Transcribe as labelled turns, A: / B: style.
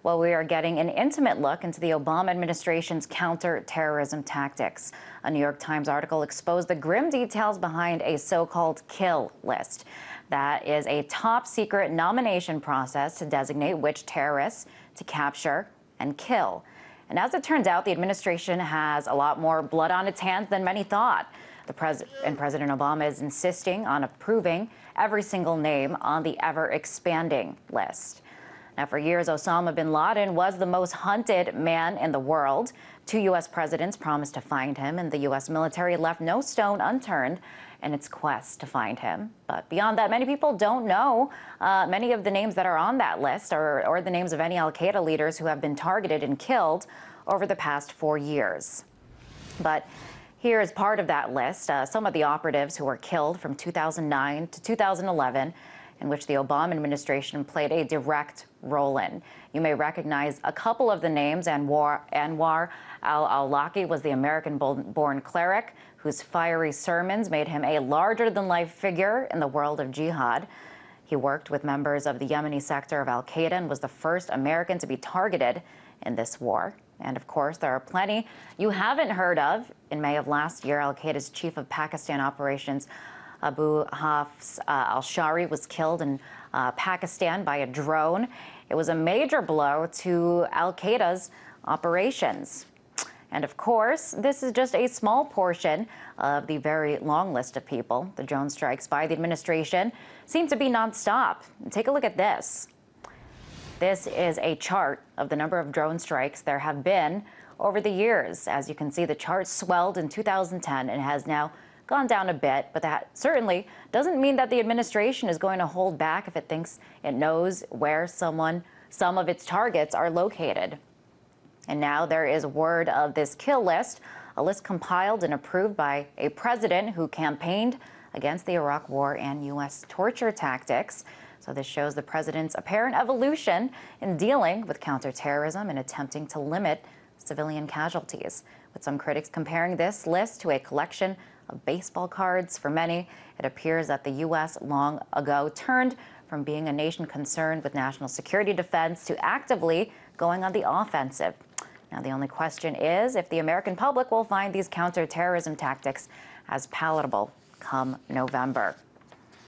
A: Well, we are getting an intimate look into the Obama administration's counterterrorism tactics. A New York Times article exposed the grim details behind a so-called kill list. That is a top-secret nomination process to designate which terrorists to capture and kill. And as it turns out, the administration has a lot more blood on its hands than many thought. President Obama is insisting on approving every single name on the ever-expanding list. Now, for years, Osama bin Laden was the most hunted man in the world. 2 U.S. presidents promised to find him, and the U.S. military left no stone unturned in its quest to find him. But beyond that, many people don't know many of the names that are on that list or the names of any al-Qaeda leaders who have been targeted and killed over the past 4 years. But here is part of that list, some of the operatives who were killed from 2009 to 2011, in which the Obama administration played a direct role in. You may recognize a couple of the names. Anwar al-Awlaki was the American-born cleric whose fiery sermons made him a larger-than-life figure in the world of jihad. He worked with members of the Yemeni sector of al-Qaeda and was the first American to be targeted in this war. And of course, there are plenty you haven't heard of. In May of last year, al-Qaeda's chief of Pakistan operations, Abu Hafs al-Shari, was killed in Pakistan by a drone. It was a major blow to al-Qaeda's operations. And of course, this is just a small portion of the very long list of people. The drone strikes by the administration seem to be nonstop. Take a look at this. This is a chart of the number of drone strikes there have been over the years. As you can see, the chart swelled in 2010 and has now gone down a bit, but that certainly doesn't mean that the administration is going to hold back if it thinks it knows where some of its targets are located. And now there is word of this kill list, a list compiled and approved by a president who campaigned against the Iraq War and U.S. torture tactics. So this shows the president's apparent evolution in dealing with counterterrorism and attempting to limit civilian casualties, with some critics comparing this list to a collection of baseball cards. For many, it appears that the U.S. long ago turned from being a nation concerned with national security defense to actively going on the offensive. Now, the only question is if the American public will find these counterterrorism tactics as palatable come November.